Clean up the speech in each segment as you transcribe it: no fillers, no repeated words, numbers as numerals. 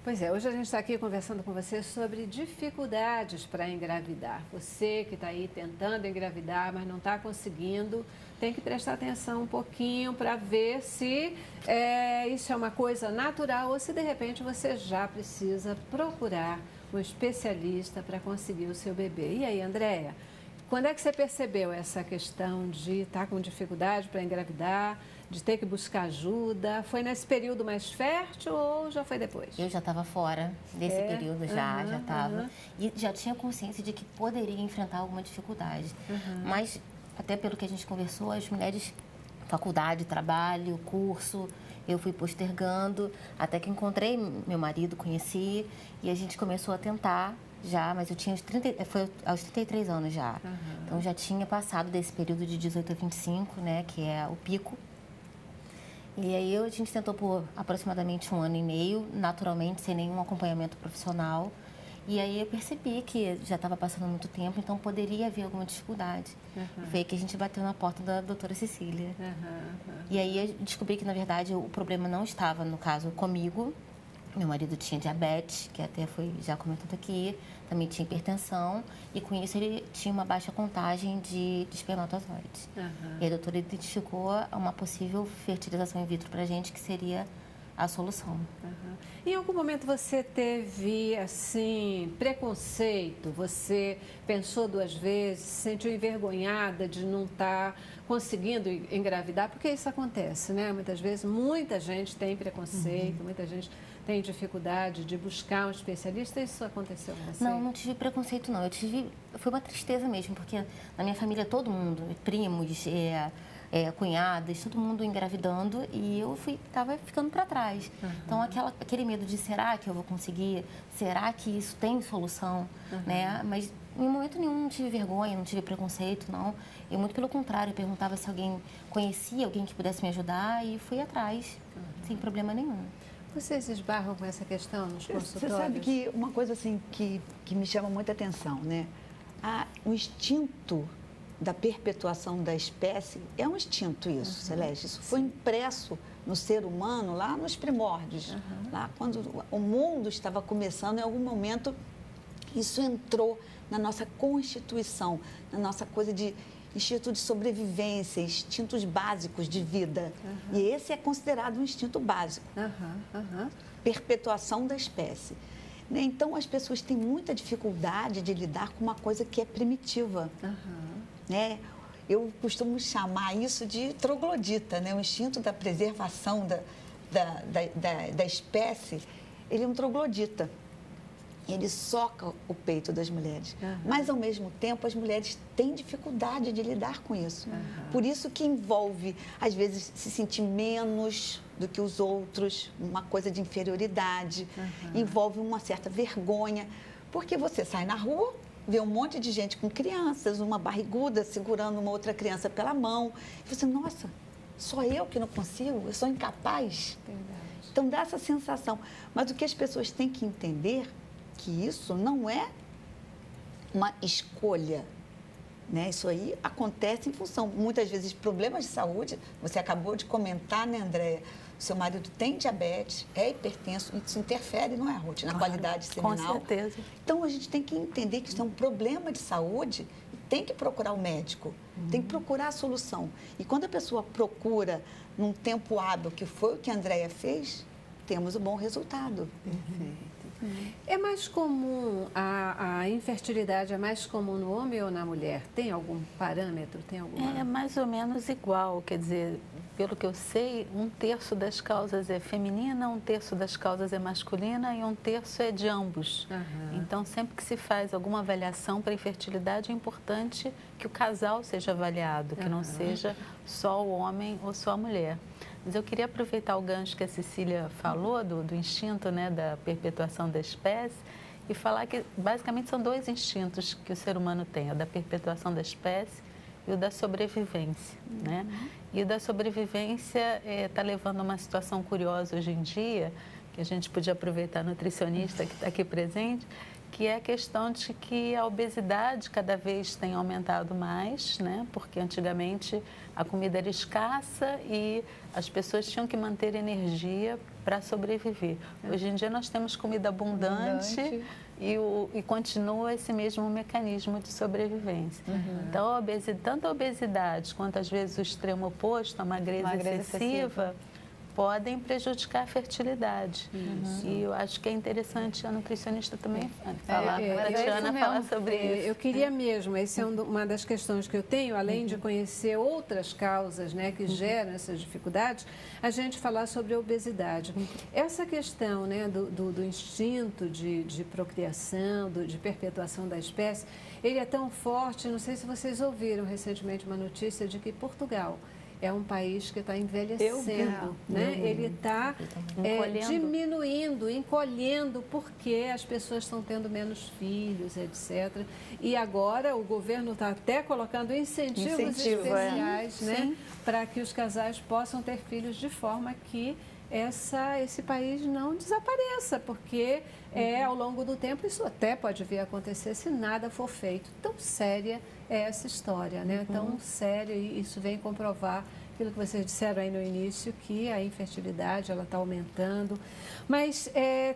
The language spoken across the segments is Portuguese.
Pois é, hoje a gente está aqui conversando com você sobre dificuldades para engravidar. Você que está aí tentando engravidar, mas não está conseguindo, tem que prestar atenção um pouquinho para ver se isso é uma coisa natural ou se de repente você já precisa procurar um especialista para conseguir o seu bebê. E aí, Andréia, quando é que você percebeu essa questão de estar com dificuldade para engravidar, de ter que buscar ajuda? Foi nesse período mais fértil ou já foi depois? Eu já estava fora desse período, já estava. E já tinha consciência de que poderia enfrentar alguma dificuldade. Mas, até pelo que a gente conversou, as mulheres, faculdade, trabalho, curso, eu fui postergando, até que encontrei meu marido, conheci, e a gente começou a tentar. Já, mas eu tinha foi aos 33 anos já. Então, já tinha passado desse período de 18 a 25, né, que é o pico. E aí, a gente tentou por aproximadamente 1 ano e meio, naturalmente, sem nenhum acompanhamento profissional. E aí, eu percebi que já estava passando muito tempo, então poderia haver alguma dificuldade. E foi aí que a gente bateu na porta da doutora Cecília. E aí, eu descobri que, na verdade, o problema não estava, no caso, comigo. Meu marido tinha diabetes, que até foi já comentado aqui, também tinha hipertensão, e com isso ele tinha uma baixa contagem de espermatozoides. E a doutora identificou uma possível fertilização in vitro para a gente, que seria a solução. Em algum momento você teve, assim, preconceito? Você pensou 2 vezes, se sentiu envergonhada de não estar conseguindo engravidar? Porque isso acontece, né? Muitas vezes, muita gente tem preconceito, muita gente tem dificuldade de buscar um especialista. Isso aconteceu com você? Não tive preconceito, não. Foi uma tristeza mesmo, porque na minha família todo mundo, primos, cunhadas, todo mundo engravidando e eu estava ficando para trás. Então, aquele medo de será que eu vou conseguir? Será que isso tem solução? Né? Mas em momento nenhum não tive vergonha, não tive preconceito, não. Eu, muito pelo contrário, perguntava se alguém conhecia, alguém que pudesse me ajudar e fui atrás, sem problema nenhum. Vocês esbarram com essa questão nos consultórios? Você sabe que uma coisa assim que me chama muita atenção, né? O instinto da perpetuação da espécie é um instinto isso, Celeste. Isso foi impresso no ser humano lá nos primórdios. Lá quando o mundo estava começando, em algum momento, isso entrou na nossa constituição, na nossa coisa de instinto de sobrevivência, instintos básicos de vida. E esse é considerado um instinto básico. Perpetuação da espécie. Então, as pessoas têm muita dificuldade de lidar com uma coisa que é primitiva. Né? Eu costumo chamar isso de troglodita, né? O instinto da preservação da espécie, ele é um troglodita. Ele soca o peito das mulheres. Mas, ao mesmo tempo, as mulheres têm dificuldade de lidar com isso. Por isso que envolve, às vezes, se sentir menos do que os outros, uma coisa de inferioridade, envolve uma certa vergonha, porque você sai na rua, vê um monte de gente com crianças, uma barriguda segurando uma outra criança pela mão, e você, nossa, só eu que não consigo, eu sou incapaz. Então, dá essa sensação. Mas o que as pessoas têm que entender que isso não é uma escolha, né? Isso aí acontece em função, muitas vezes, de problemas de saúde. Você acabou de comentar, né, Andréia? O seu marido tem diabetes, é hipertenso, isso interfere, não é, Ruth, na qualidade seminal? Com certeza. Então, a gente tem que entender que isso é um problema de saúde e tem que procurar o médico, tem que procurar a solução. E quando a pessoa procura num tempo hábil, que foi o que a Andréia fez, temos um bom resultado. Perfeito. É mais comum, a infertilidade é mais comum no homem ou na mulher? Tem algum parâmetro? Tem alguma... É mais ou menos igual, quer dizer, pelo que eu sei, 1/3 das causas é feminina, 1/3 das causas é masculina e 1/3 é de ambos. Então, sempre que se faz alguma avaliação para infertilidade, é importante que o casal seja avaliado, que não seja só o homem ou só a mulher. Mas eu queria aproveitar o gancho que a Cecília falou, do instinto, né, da perpetuação da espécie, e falar que basicamente são 2 instintos que o ser humano tem, o da perpetuação da espécie e o da sobrevivência. Né? E o da sobrevivência está levando a uma situação curiosa hoje em dia, que a gente podia aproveitar a nutricionista que está aqui presente, que é a questão de que a obesidade cada vez tem aumentado mais, né? Porque antigamente a comida era escassa e as pessoas tinham que manter energia para sobreviver. Hoje em dia nós temos comida abundante. E continua esse mesmo mecanismo de sobrevivência. Então, tanto a obesidade quanto, às vezes, o extremo oposto, a magreza excessiva, podem prejudicar a fertilidade. E eu acho que é interessante a nutricionista também falar, a Tatiana falar sobre isso. Eu queria mesmo, essa é uma das questões que eu tenho, além de conhecer outras causas, né, que geram essas dificuldades, a gente falar sobre a obesidade. Essa questão, né, do instinto de procriação, de perpetuação da espécie, ele é tão forte, não sei se vocês ouviram recentemente uma notícia de que Portugal é um país que está envelhecendo, né? Ele está diminuindo, encolhendo, porque as pessoas estão tendo menos filhos, etc. E agora o governo está até colocando incentivos especiais, né? Para que os casais possam ter filhos de forma que esse país não desapareça, porque ao longo do tempo isso até pode vir a acontecer se nada for feito. Tão séria é essa história, né? Tão séria, e isso vem comprovar aquilo que vocês disseram aí no início, que a infertilidade ela está aumentando. Mas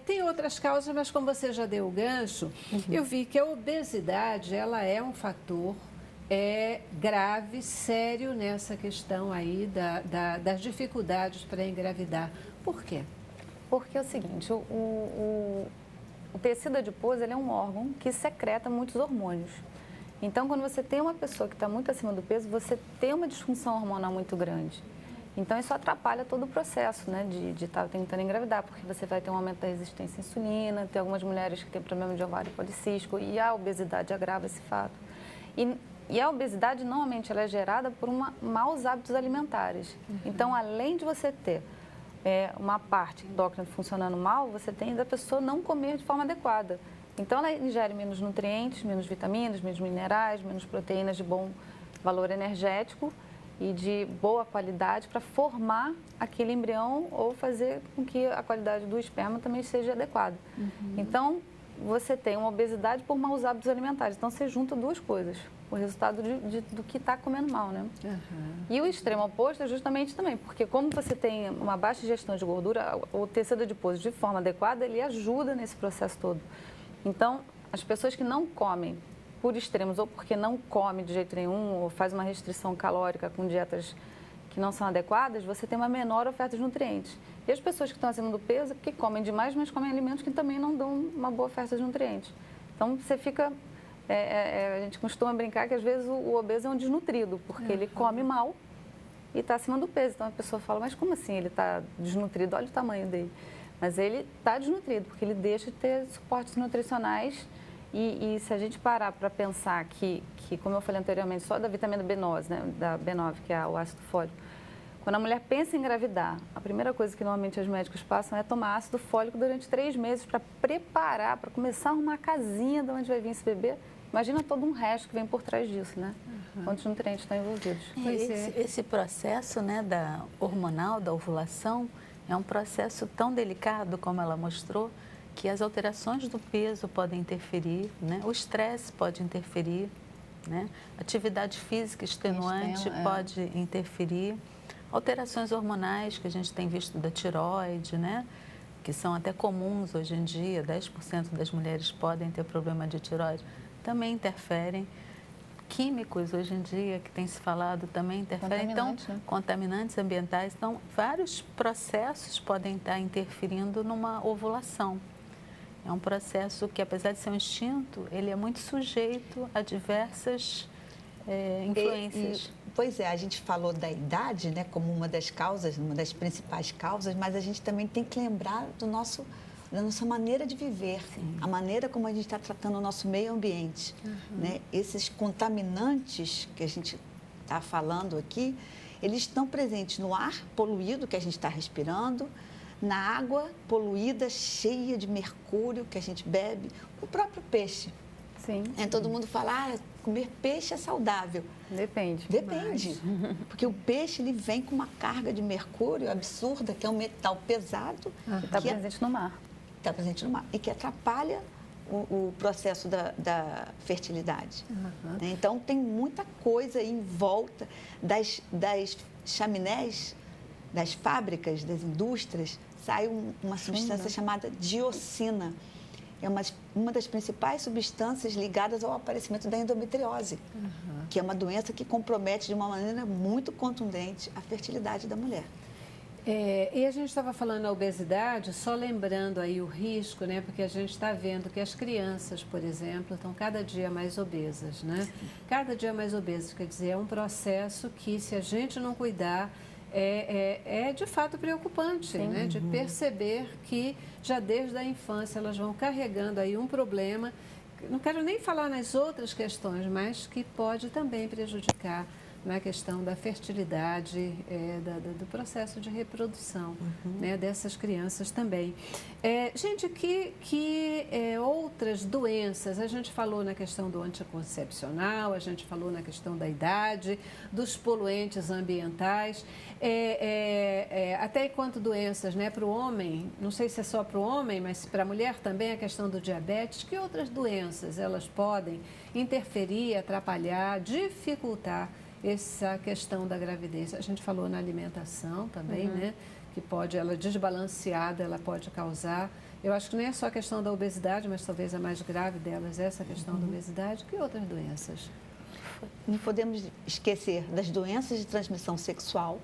tem outras causas, mas como você já deu o gancho, eu vi que a obesidade ela é um fator grave, sério nessa questão aí das dificuldades para engravidar. Por quê? Porque é o seguinte, o tecido adiposo ele é um órgão que secreta muitos hormônios. Então, quando você tem uma pessoa que está muito acima do peso, você tem uma disfunção hormonal muito grande. Então, isso atrapalha todo o processo, né, de estar tentando engravidar, porque você vai ter um aumento da resistência à insulina, tem algumas mulheres que têm problema de ovário policístico e a obesidade agrava esse fato. E a obesidade, normalmente, ela é gerada por maus hábitos alimentares. Então, além de você ter uma parte endócrina funcionando mal, você tem da pessoa não comer de forma adequada. Então, ela ingere menos nutrientes, menos vitaminas, menos minerais, menos proteínas de bom valor energético e de boa qualidade para formar aquele embrião ou fazer com que a qualidade do esperma também seja adequada. Então, você tem uma obesidade por maus hábitos alimentares. Então, você junta duas coisas, o resultado do que está comendo mal, né? E o extremo oposto é justamente também, porque como você tem uma baixa ingestão de gordura, o tecido adiposo de forma adequada, ele ajuda nesse processo todo. Então, as pessoas que não comem por extremos ou porque não come de jeito nenhum ou faz uma restrição calórica com dietas que não são adequadas, você tem uma menor oferta de nutrientes. E as pessoas que estão acima do peso, que comem demais, mas comem alimentos que também não dão uma boa oferta de nutrientes. Então, você fica... a gente costuma brincar que, às vezes, o obeso é um desnutrido, porque ele come mal e está acima do peso. Então, a pessoa fala, mas como assim ele está desnutrido? Olha o tamanho dele. Mas ele está desnutrido, porque ele deixa de ter suportes nutricionais. E se a gente parar para pensar que, como eu falei anteriormente, só da vitamina B9, né, da B9, que é o ácido fólico, quando a mulher pensa em engravidar, a primeira coisa que normalmente os médicos passam é tomar ácido fólico durante 3 meses para preparar, para começar a arrumar a casinha de onde vai vir esse bebê. Imagina todo um resto que vem por trás disso, né? Quantos nutrientes estão envolvidos. Esse processo, né, hormonal, da ovulação, é um processo tão delicado, como ela mostrou, que as alterações do peso podem interferir, né? O estresse pode interferir, né? Atividade física extenuante pode interferir. Alterações hormonais que a gente tem visto da tireoide, né? Que são até comuns hoje em dia, 10% das mulheres podem ter problema de tireoide, também interferem. Químicos, hoje em dia, que tem se falado, também interferem. Então, contaminantes ambientais. Então, vários processos podem estar interferindo numa ovulação. É um processo que, apesar de ser um instinto, ele é muito sujeito a diversas influências. Pois é, a gente falou da idade, né, como uma das causas, uma das principais causas, mas a gente também tem que lembrar da nossa maneira de viver, a maneira como a gente está tratando o nosso meio ambiente. Né? Esses contaminantes que a gente está falando aqui, eles estão presentes no ar poluído que a gente está respirando, na água poluída, cheia de mercúrio que a gente bebe, o próprio peixe. Sim. Todo mundo fala, comer peixe é saudável. Depende. Porque o peixe ele vem com uma carga de mercúrio absurda, que é um metal pesado. Que está presente no mar. Está presente no mar. E que atrapalha o processo da fertilidade. Né? Então, tem muita coisa em volta das chaminés, das fábricas, das indústrias, sai uma substância chamada diocina. É uma das principais substâncias ligadas ao aparecimento da endometriose, que é uma doença que compromete de uma maneira muito contundente a fertilidade da mulher. E a gente estava falando da obesidade, só lembrando aí o risco, né? Porque a gente está vendo que as crianças, por exemplo, estão cada dia mais obesas, né? Cada dia mais obesas, quer dizer, é um processo que, se a gente não cuidar, é de fato preocupante, né? De perceber que já desde a infância elas vão carregando aí um problema, não quero nem falar nas outras questões, mas que pode também prejudicar na questão da fertilidade, do processo de reprodução, né, dessas crianças também. Gente, que outras doenças, a gente falou na questão do anticoncepcional, a gente falou na questão da idade, dos poluentes ambientais, até enquanto doenças, né, para o homem, não sei se é só para o homem, mas para a mulher também a questão do diabetes, que outras doenças elas podem interferir, atrapalhar, dificultar essa questão da gravidez? A gente falou na alimentação também, né? Que pode, ela desbalanceada, ela pode causar. Eu acho que não é só a questão da obesidade, mas talvez a mais grave delas, essa questão da obesidade. Que outras doenças? Não podemos esquecer das doenças de transmissão sexual,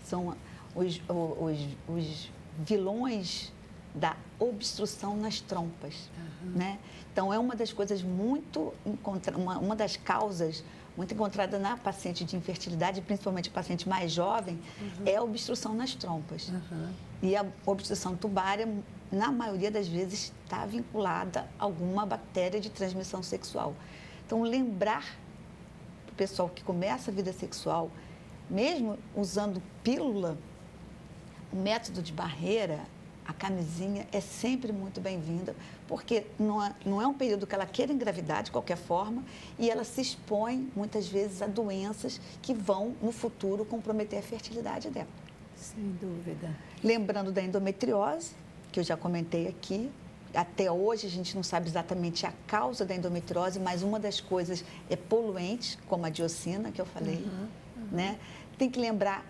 são os vilões da obstrução nas trompas, né? Então, é uma das coisas uma das causas muito encontrada na paciente de infertilidade, principalmente paciente mais jovem, é a obstrução nas trompas. E a obstrução tubária, na maioria das vezes, está vinculada a alguma bactéria de transmissão sexual. Então, lembrar para o pessoal que começa a vida sexual, mesmo usando pílula, o método de barreira, a camisinha é sempre muito bem-vinda, porque não é um período que ela queira engravidar de qualquer forma e ela se expõe, muitas vezes, a doenças que vão, no futuro, comprometer a fertilidade dela. Sem dúvida. Lembrando da endometriose, que eu já comentei aqui, até hoje a gente não sabe exatamente a causa da endometriose, mas uma das coisas é poluentes, como a diocina, que eu falei, né? Tem que lembrar,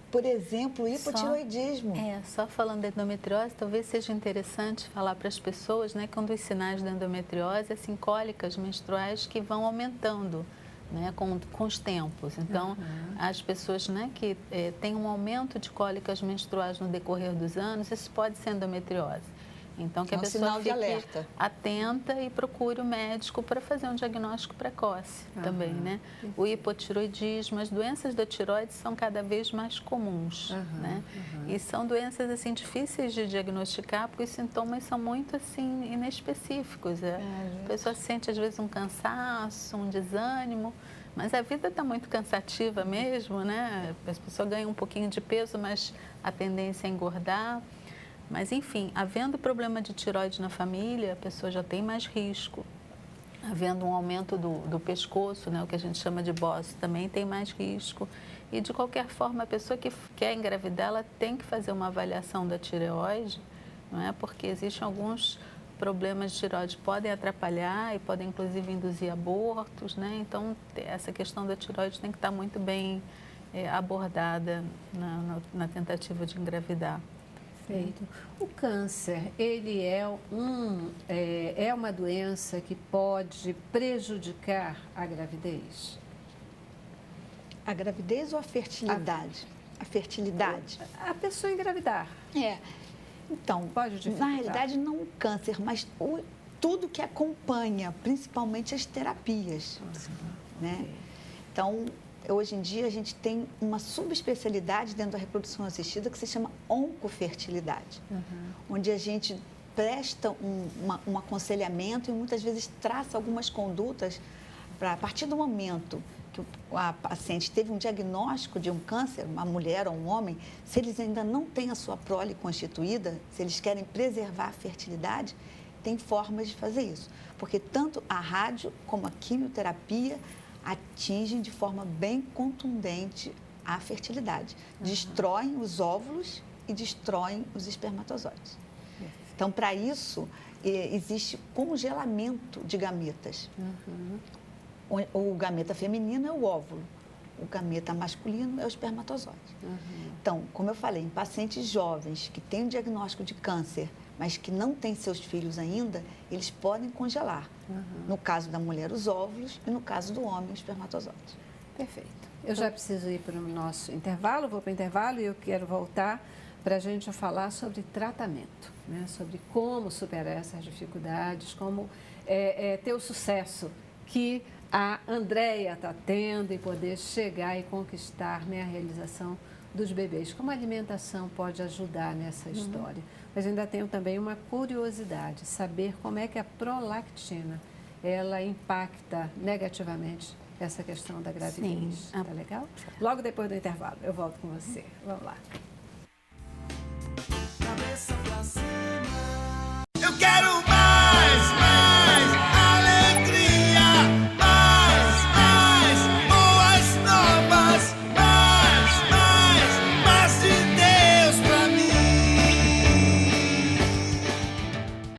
por exemplo, o hipotiroidismo. Só falando da endometriose, talvez seja interessante falar para as pessoas, né, que um dos sinais da endometriose é assim, cólicas menstruais que vão aumentando, né, com os tempos. Então, as pessoas, né, que têm um aumento de cólicas menstruais no decorrer dos anos, isso pode ser endometriose. Então, que a pessoa fique atenta e procure o médico para fazer um diagnóstico precoce também, né? O hipotiroidismo, as doenças da tireoide são cada vez mais comuns, né? E são doenças, assim, difíceis de diagnosticar, porque os sintomas são muito, assim, inespecíficos. A pessoa sente, às vezes, um cansaço, um desânimo, mas a vida está muito cansativa mesmo, né? A pessoa ganha um pouquinho de peso, mas a tendência é engordar. Mas, enfim, havendo problema de tireoide na família, a pessoa já tem mais risco. Havendo um aumento do pescoço, né, o que a gente chama de bócio, também tem mais risco. E, de qualquer forma, a pessoa que quer engravidar, ela tem que fazer uma avaliação da tireoide, não é? Porque existem alguns problemas de tireoide que podem atrapalhar e podem, inclusive, induzir abortos, né? Então, essa questão da tireoide tem que estar muito bem abordada na tentativa de engravidar. Perfeito. O câncer, ele é uma doença que pode prejudicar a gravidez? A gravidez ou a fertilidade? A fertilidade. A pessoa engravidar. Então, pode dificultar. Na realidade, não o câncer, mas tudo que acompanha, principalmente as terapias, né? Então, hoje em dia, a gente tem uma subespecialidade dentro da reprodução assistida que se chama oncofertilidade, onde a gente presta um aconselhamento e muitas vezes traça algumas condutas para, a partir do momento que a paciente teve um diagnóstico de um câncer, uma mulher ou um homem, se eles ainda não têm a sua prole constituída, se eles querem preservar a fertilidade, tem formas de fazer isso. Porque tanto a rádio como a quimioterapia atingem de forma bem contundente a fertilidade. Destroem os óvulos e destroem os espermatozoides. Então, para isso, existe congelamento de gametas. O gameta feminino é o óvulo, o gameta masculino é o espermatozoide. Então, como eu falei, em pacientes jovens que têm o diagnóstico de câncer, mas que não têm seus filhos ainda, eles podem congelar. No caso da mulher, os óvulos, e no caso do homem, o espermatozoide. Perfeito. Eu já preciso ir para o nosso intervalo, vou para o intervalo e eu quero voltar para a gente falar sobre tratamento, né? Sobre como superar essas dificuldades, como ter o sucesso que a Andréia está tendo e poder chegar e conquistar, né, a realização dos bebês. Como a alimentação pode ajudar nessa história? Mas ainda tenho também uma curiosidade, saber como é que a prolactina, ela impacta negativamente essa questão da gravidez. Sim. Tá legal? Logo depois do intervalo, eu volto com você. Vamos lá. Eu quero mais.